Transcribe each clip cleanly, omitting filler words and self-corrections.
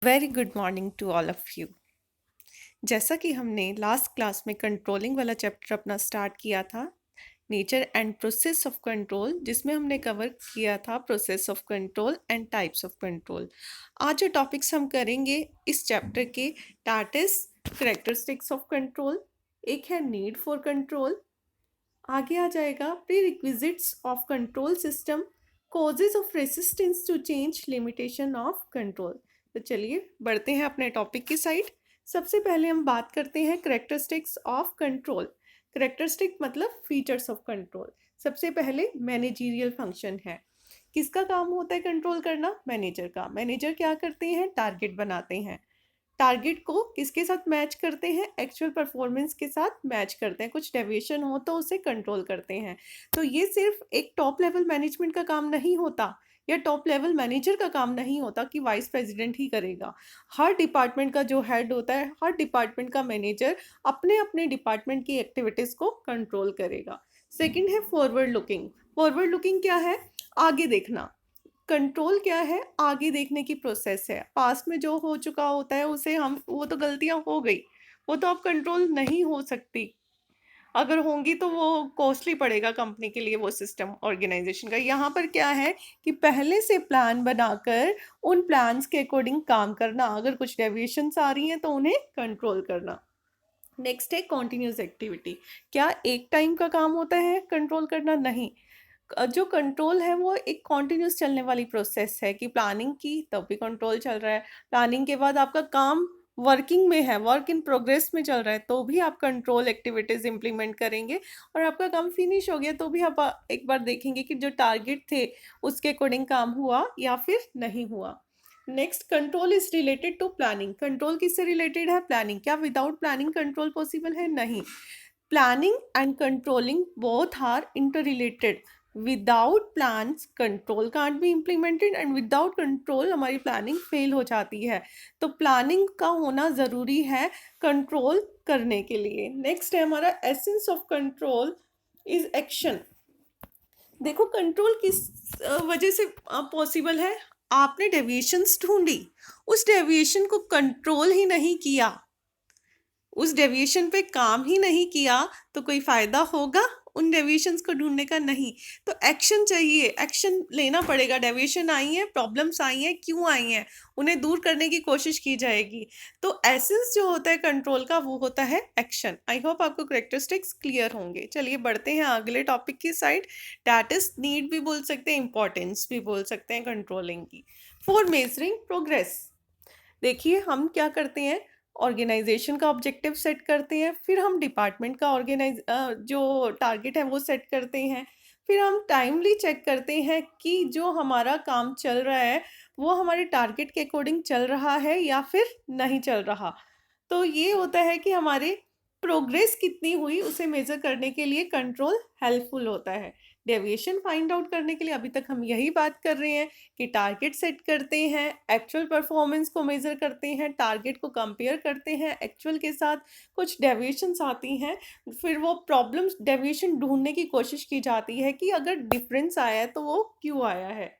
Very good morning to all of you. जैसा कि हमने लास्ट क्लास में कंट्रोलिंग वाला चैप्टर अपना स्टार्ट किया था, nature and process of control, जिसमें हमने कवर किया था process of control and types of control. आज जो टॉपिक्स हम करेंगे इस चैप्टर के, that is characteristics of control, एक है नीड फॉर कंट्रोल, आगे आ जाएगा prerequisites of control system, causes of resistance to change, limitation of control. तो चलिए बढ़ते हैं अपने टॉपिक की साइड। सबसे पहले हम बात करते हैं करेक्टरिस्टिक्स ऑफ कंट्रोल। करेक्टरिस्टिक मतलब फीचर्स ऑफ कंट्रोल। सबसे पहले मैनेजरियल फंक्शन है। किसका काम होता है कंट्रोल करना? मैनेजर का। मैनेजर क्या करते हैं? टारगेट बनाते हैं। टारगेट को किसके साथ मैच करते हैं? एक्चुअल परफॉर्मेंस के साथ मैच करते हैं। कुछ डेविएशन हो तो उसे कंट्रोल करते हैं। तो ये सिर्फ एक टॉप लेवल मैनेजमेंट का काम नहीं होता, या टॉप लेवल मैनेजर का काम नहीं होता कि वाइस प्रेसिडेंट ही करेगा। हर डिपार्टमेंट का जो हेड होता है, हर डिपार्टमेंट का मैनेजर अपने अपने डिपार्टमेंट की एक्टिविटीज़ को कंट्रोल करेगा। सेकंड है फॉरवर्ड लुकिंग। फॉरवर्ड लुकिंग क्या है? आगे देखना। कंट्रोल क्या है? आगे देखने की प्रोसेस है। पास्ट में जो हो चुका होता है उसे हम, वो तो गलतियां हो गई, वो तो अब कंट्रोल नहीं हो सकती। अगर होंगी तो वो कॉस्टली पड़ेगा कंपनी के लिए, वो सिस्टम ऑर्गेनाइजेशन का। यहाँ पर क्या है कि पहले से प्लान बनाकर उन प्लान्स के अकॉर्डिंग काम करना, अगर कुछ डेविएशंस आ रही हैं तो उन्हें कंट्रोल करना। नेक्स्ट है कॉन्टिन्यूस एक्टिविटी। क्या एक टाइम का काम होता है कंट्रोल करना? नहीं। जो कंट्रोल है वो एक कॉन्टिन्यूस चलने वाली प्रोसेस है, कि प्लानिंग की तब भी कंट्रोल चल रहा है, प्लानिंग के बाद आपका काम वर्किंग में है, वर्क इन प्रोग्रेस में चल रहा है, तो भी आप कंट्रोल एक्टिविटीज इंप्लीमेंट करेंगे। और आपका काम फिनिश हो गया तो भी आप एक बार देखेंगे कि जो टारगेट थे उसके अकॉर्डिंग काम हुआ या फिर नहीं हुआ। Next, control is related to planning. Control किससे रिलेटेड है? प्लानिंग। क्या विदाउट प्लानिंग कंट्रोल पॉसिबल है? नहीं। Planning and controlling both are interrelated. Without plans control can't be implemented, and without control हमारी प्लानिंग फेल हो जाती है। तो प्लानिंग का होना ज़रूरी है कंट्रोल करने के लिए। नेक्स्ट है हमारा essence of control is action. देखो कंट्रोल किस वजह से पॉसिबल है? आपने डेविएशंस ढूंढी, उस डेविएशन को कंट्रोल ही नहीं किया, उस डेविएशन पे काम ही नहीं किया, तो कोई फायदा होगा उन डेविएशंस को ढूंढने का? नहीं। तो एक्शन चाहिए, एक्शन लेना पड़ेगा। डेविएशन आई है, प्रॉब्लम्स आई हैं, क्यों आई हैं, उन्हें दूर करने की कोशिश की जाएगी। तो एसेंस जो होता है कंट्रोल का वो होता है एक्शन। आई होप आपको करेक्टरिस्टिक्स क्लियर होंगे। चलिए बढ़ते हैं अगले टॉपिक की साइड। दैट इज नीड भी बोल सकते हैं, इंपॉर्टेंस भी बोल सकते हैं कंट्रोलिंग की। फॉर मेजरिंग प्रोग्रेस, देखिए हम क्या करते हैं, ऑर्गेनाइजेशन का ऑब्जेक्टिव सेट करते हैं, फिर हम डिपार्टमेंट का जो टारगेट है वो सेट करते हैं, फिर हम टाइमली चेक करते हैं कि जो हमारा काम चल रहा है वो हमारे टारगेट के अकॉर्डिंग चल रहा है या फिर नहीं चल रहा। तो ये होता है कि हमारे प्रोग्रेस कितनी हुई उसे मेज़र करने के लिए कंट्रोल हेल्पफुल होता है। डेविएशन फाइंड आउट करने के लिए अभी तक हम यही बात कर रहे हैं कि टारगेट सेट करते हैं, एक्चुअल परफॉर्मेंस को मेज़र करते हैं, टारगेट को कंपेयर करते हैं एक्चुअल के साथ, कुछ डेविएशंस आती हैं, फिर वो प्रॉब्लम्स डेविएशन ढूंढने की कोशिश की जाती है कि अगर डिफरेंस आया है तो वो क्यों आया है।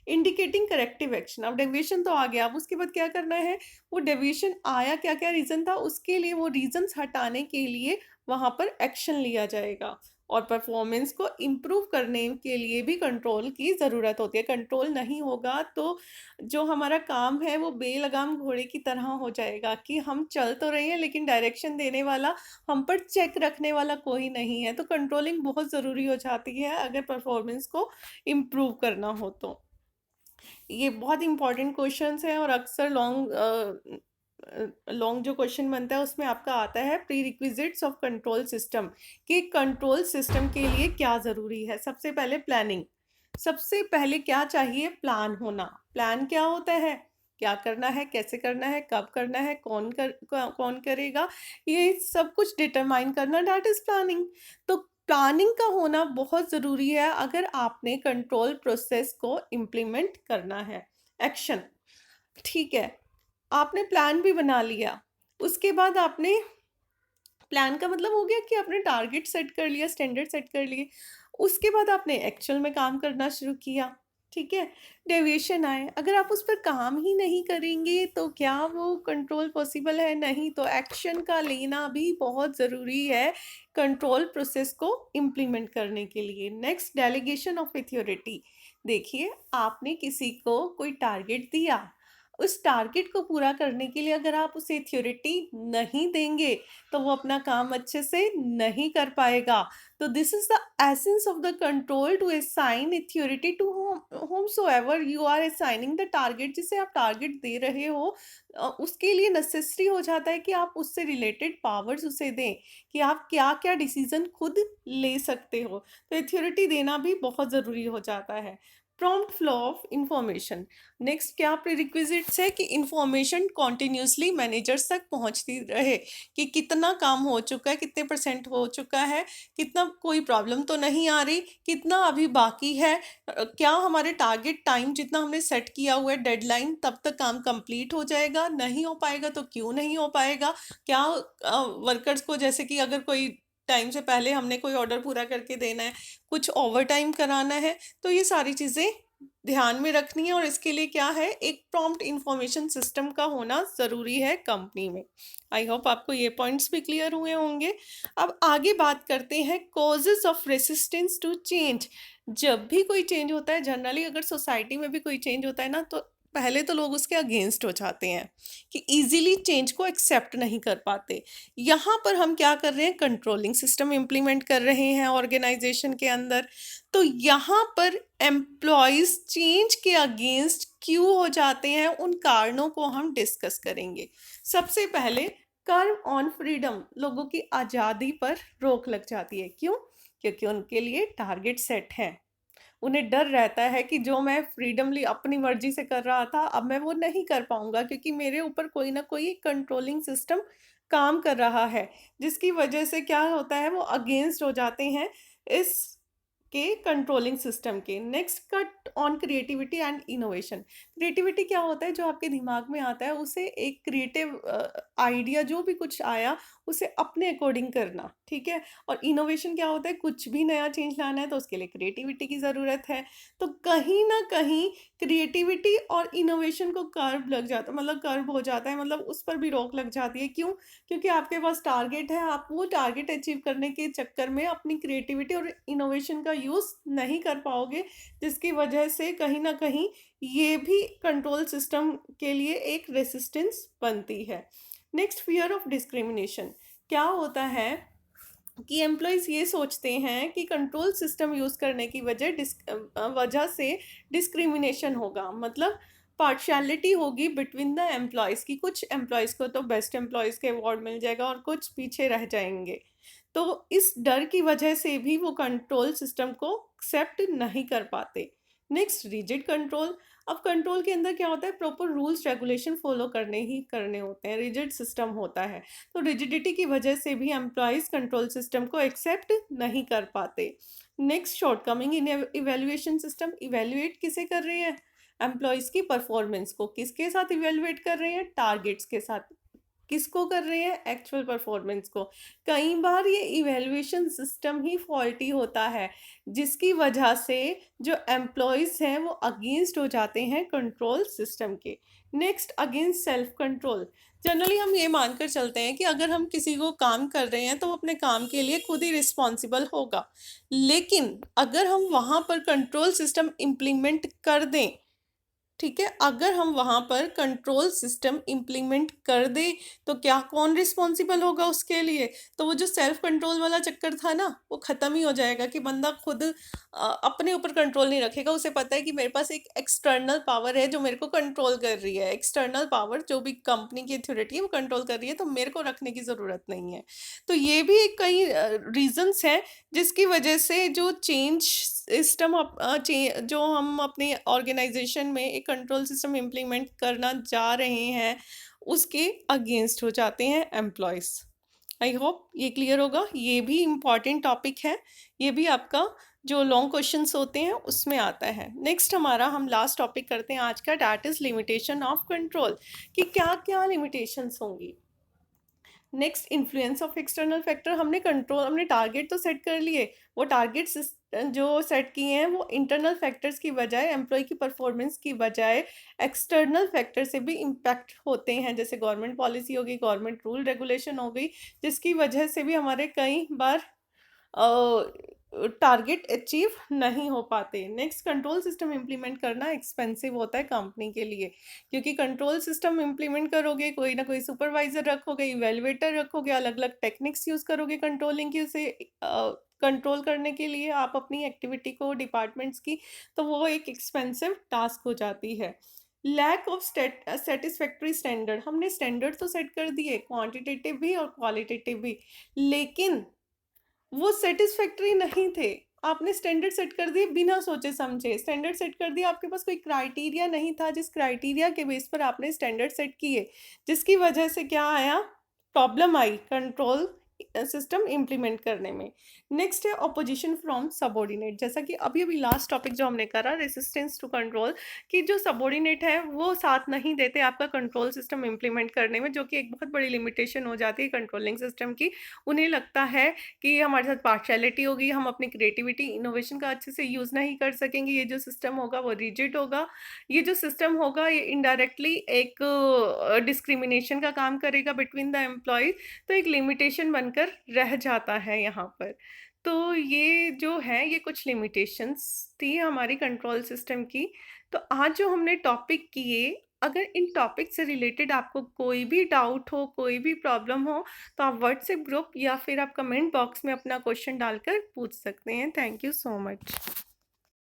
Indicating corrective action. अब डेविएशन तो आ गया, अब उसके बाद क्या करना है, वो डेविएशन आया, क्या क्या रीज़न था, उसके लिए वो रीजंस हटाने के लिए वहाँ पर एक्शन लिया जाएगा। और परफॉर्मेंस को इम्प्रूव करने के लिए भी कंट्रोल की ज़रूरत होती है। कंट्रोल नहीं होगा तो जो हमारा काम है वो बेलगाम घोड़े की तरह हो जाएगा, कि हम चल तो रहे हैं लेकिन डायरेक्शन देने वाला, हम पर चेक रखने वाला कोई नहीं है। तो कंट्रोलिंग बहुत ज़रूरी हो जाती है अगर परफॉर्मेंस को इम्प्रूव करना हो तो। ये बहुत इंपॉर्टेंट क्वेश्चंस हैं, और अक्सर लॉन्ग जो क्वेश्चन बनता है उसमें आपका आता है pre requisites of control system, कि कंट्रोल सिस्टम के लिए क्या ज़रूरी है। सबसे पहले प्लानिंग। सबसे पहले क्या चाहिए? प्लान होना। प्लान क्या होता है? क्या करना है, कैसे करना है, कब करना है, कौन करेगा, ये सब कुछ डिटरमाइन करना, दैट इज प्लानिंग। तो प्लानिंग का होना बहुत ज़रूरी है अगर आपने कंट्रोल प्रोसेस को इम्प्लीमेंट करना है। एक्शन, ठीक है, आपने प्लान भी बना लिया, उसके बाद आपने, प्लान का मतलब हो गया कि आपने टारगेट सेट कर लिया, स्टैंडर्ड सेट कर लिए, उसके बाद आपने एक्चुअल में काम करना शुरू किया। ठीक है, डेविएशन आए, अगर आप उस पर काम ही नहीं करेंगे तो क्या वो कंट्रोल पॉसिबल है? नहीं। तो एक्शन का लेना भी बहुत ज़रूरी है कंट्रोल प्रोसेस को इम्प्लीमेंट करने के लिए। Next, delegation of authority. देखिए, आपने किसी को कोई टारगेट दिया, उस टारगेट को पूरा करने के लिए अगर आप उसे अथॉरिटी नहीं देंगे तो वो अपना काम अच्छे से नहीं कर पाएगा। तो this is the essence of the control, to assign authority to whomsoever you are assigning the target। जिसे आप टारगेट दे रहे हो उसके लिए नेसेसरी हो जाता है कि आप उससे रिलेटेड पावर्स उसे दें कि आप क्या क्या डिसीजन खुद ले सकते हो। तो अथॉरिटी देना भी बहुत ज़रूरी हो जाता है। Prompt flow of information. Next, क्या प्रीरिक्विजिट्स है कि इंफॉर्मेशन कॉन्टिन्यूसली मैनेजर्स तक पहुंचती रहे कि कितना काम हो चुका है, कितने परसेंट हो चुका है, कितना कोई प्रॉब्लम तो नहीं आ रही, कितना अभी बाकी है, क्या हमारे टारगेट टाइम जितना हमने सेट किया हुआ है डेडलाइन तब तक काम कंप्लीट हो जाएगा, नहीं हो पाएगा तो क्यों नहीं हो पाएगा, क्या वर्कर्स को जैसे कि अगर कोई टाइम से पहले हमने कोई ऑर्डर पूरा करके देना है, कुछ ओवर टाइम कराना है, तो ये सारी चीज़ें ध्यान में रखनी है। और इसके लिए क्या है, एक प्रॉम्प्ट इंफॉर्मेशन सिस्टम का होना ज़रूरी है कंपनी में। आई होप आपको ये पॉइंट्स भी क्लियर हुए होंगे। अब आगे बात करते हैं causes of resistance to change. जब भी कोई चेंज होता है, जनरली अगर सोसाइटी में भी कोई चेंज होता है ना, तो पहले तो लोग उसके अगेंस्ट हो जाते हैं कि इजीली चेंज को एक्सेप्ट नहीं कर पाते। यहाँ पर हम क्या कर रहे हैं, कंट्रोलिंग सिस्टम इम्प्लीमेंट कर रहे हैं ऑर्गेनाइजेशन के अंदर। तो यहाँ पर एम्प्लॉयज़ चेंज के अगेंस्ट क्यों हो जाते हैं, उन कारणों को हम डिस्कस करेंगे। सबसे पहले, कर्व ऑन फ्रीडम। लोगों की आज़ादी पर रोक लग जाती है। क्यों? क्योंकि उनके लिए टारगेट सेट है। उन्हें डर रहता है कि जो मैं फ्रीडमली अपनी मर्जी से कर रहा था, अब मैं वो नहीं कर पाऊंगा क्योंकि मेरे ऊपर कोई ना कोई कंट्रोलिंग सिस्टम काम कर रहा है, जिसकी वजह से क्या होता है, वो अगेंस्ट हो जाते हैं इस के कंट्रोलिंग सिस्टम के। Next, cut on creativity and innovation. Creativity क्या होता है, जो आपके दिमाग में आता है उसे एक क्रिएटिव आइडिया जो भी कुछ आया उसे अपने अकॉर्डिंग करना, ठीक है। और इनोवेशन क्या होता है, कुछ भी नया चेंज लाना है तो उसके लिए क्रिएटिविटी की ज़रूरत है। तो कहीं ना कहीं क्रिएटिविटी और इनोवेशन को कर्व लग जाता, मतलब कर्व हो जाता है, मतलब उस पर भी रोक लग जाती है। क्यों? क्योंकि आपके पास टारगेट है, आप वो टारगेट अचीव करने के चक्कर में अपनी क्रिएटिविटी और इनोवेशन का यूज़ नहीं कर पाओगे, जिसकी वजह से कहीं ना कहीं ये भी कंट्रोल सिस्टम के लिए एक रेसिस्टेंस बनती है। Next, fear of discrimination. क्या होता है कि एम्प्लॉयज़ ये सोचते हैं कि कंट्रोल सिस्टम यूज़ करने की वजह से डिस्क्रिमिनेशन होगा, मतलब पार्शियलिटी होगी बिटवीन द एम्प्लॉयज़ की। कुछ एम्प्लॉयज़ को तो बेस्ट एम्प्लॉयज़ के अवार्ड मिल जाएगा और कुछ पीछे रह जाएंगे। तो इस डर की वजह से भी वो कंट्रोल सिस्टम को एक्सेप्ट नहीं कर पाते। Next, rigid control. अब कंट्रोल के अंदर क्या होता है, प्रॉपर रूल्स रेगुलेशन फॉलो करने ही करने होते हैं, रिजिड सिस्टम होता है। तो रिजिडिटी की वजह से भी एम्प्लॉयज़ कंट्रोल सिस्टम को एक्सेप्ट नहीं कर पाते। नेक्स्ट, शॉर्टकमिंग इन इवेल्युएशन सिस्टम। इवेल्युएट किसे कर रहे हैं, एम्प्लॉयज़ की परफॉर्मेंस को। किसके साथ इवेल्युएट कर रहे हैं, टारगेट्स के साथ। किसको कर रहे हैं, एक्चुअल परफॉर्मेंस को। कई बार ये इवेल्युएशन सिस्टम ही फॉल्टी होता है, जिसकी वजह से जो एम्प्लॉयज़ हैं वो अगेंस्ट हो जाते हैं कंट्रोल सिस्टम के। Next, against self control. Generally हम ये मानकर चलते हैं कि अगर हम किसी को काम कर रहे हैं तो वो अपने काम के लिए खुद ही रिस्पॉन्सिबल होगा, लेकिन अगर हम वहाँ पर कंट्रोल सिस्टम इम्प्लीमेंट कर दें, ठीक है, अगर हम वहाँ पर कंट्रोल सिस्टम इम्प्लीमेंट कर दें तो क्या कौन रिस्पॉन्सिबल होगा उसके लिए? तो वो जो सेल्फ कंट्रोल वाला चक्कर था ना, वो ख़त्म ही हो जाएगा कि बंदा खुद अपने ऊपर कंट्रोल नहीं रखेगा। उसे पता है कि मेरे पास एक एक्सटर्नल पावर है जो मेरे को कंट्रोल कर रही है। एक्सटर्नल पावर जो भी कंपनी की अथॉरिटी है वो कंट्रोल कर रही है, तो मेरे को रखने की ज़रूरत नहीं है। तो ये भी कई रीजंस हैं जिसकी वजह से जो चेंज सिस्टम जो हम अपने ऑर्गेनाइजेशन में एक कंट्रोल सिस्टम इम्प्लीमेंट करना जा रहे हैं उसके अगेंस्ट हो जाते हैं एम्प्लॉयज़। आई होप ये क्लियर होगा। ये भी इम्पॉर्टेंट टॉपिक है, ये भी आपका जो लॉन्ग क्वेश्चंस होते हैं उसमें आता है। नेक्स्ट हमारा हम लास्ट टॉपिक करते हैं आज का, that is limitation of control, कि क्या क्या लिमिटेशंस होंगी। Next, influence of external factor. हमने टारगेट तो सेट कर लिए, वो टारगेट्स जो सेट किए हैं वो इंटरनल फैक्टर्स की बजाय, एम्प्लॉय की परफॉर्मेंस की बजाय एक्सटर्नल फैक्टर से भी इम्पैक्ट होते हैं, जैसे गवर्नमेंट पॉलिसी हो गई, गवर्नमेंट रूल रेगुलेशन हो गई, जिसकी वजह से भी हमारे कई बार टारगेट अचीव नहीं हो पाते। नेक्स्ट, कंट्रोल सिस्टम इम्प्लीमेंट करना एक्सपेंसिव होता है कंपनी के लिए, क्योंकि कंट्रोल सिस्टम इम्प्लीमेंट करोगे, कोई ना कोई सुपरवाइजर रखोगे, इवेलुएटर रखोगे, अलग अलग टेक्निक्स यूज़ करोगे कंट्रोलिंग की, उसे कंट्रोल करने के लिए आप अपनी एक्टिविटी को, डिपार्टमेंट्स की, तो वो एक एक्सपेंसिव टास्क हो जाती है। Lack of satisfactory standard. हमने स्टैंडर्ड तो सेट कर दिए, क्वांटिटेटिव भी और क्वालिटेटिव भी, लेकिन वो सेटिस्फैक्टरी नहीं थे। आपने स्टैंडर्ड सेट कर दिए बिना सोचे समझे, स्टैंडर्ड सेट कर दिया, आपके पास कोई क्राइटेरिया नहीं था, जिस क्राइटेरिया के बेस पर आपने स्टैंडर्ड सेट किए, जिसकी वजह से क्या आया, प्रॉब्लम आई कंट्रोल सिस्टम इम्प्लीमेंट करने में। नेक्स्ट है ऑपोजिशन फ्रॉम सबॉर्डिनेट। जैसा कि अभी अभी लास्ट टॉपिक जो हमने करा, रेसिस्टेंस टू कंट्रोल, कि जो सबॉर्डिनेट है वो साथ नहीं देते आपका कंट्रोल सिस्टम इम्प्लीमेंट करने में, जो कि एक बहुत बड़ी लिमिटेशन हो जाती है कंट्रोलिंग सिस्टम की। उन्हें लगता है कि हमारे साथ पार्शियलिटी होगी, हम अपनी क्रिएटिविटी, इनोवेशन का अच्छे से यूज़ नहीं कर सकेंगे, ये जो सिस्टम होगा वो रिजिड होगा, ये जो सिस्टम होगा ये इनडायरेक्टली एक डिस्क्रिमिनेशन का काम करेगा बिटवीन द एम्प्लॉयज, तो एक लिमिटेशन बनकर रह जाता है यहाँ पर। तो ये जो है, ये कुछ लिमिटेशंस थी हमारी कंट्रोल सिस्टम की। तो आज जो हमने टॉपिक किए, अगर इन टॉपिक से रिलेटेड आपको कोई भी डाउट हो, कोई भी प्रॉब्लम हो, तो आप व्हाट्सएप ग्रुप या फिर आप कमेंट बॉक्स में अपना क्वेश्चन डालकर पूछ सकते हैं। Thank you so much.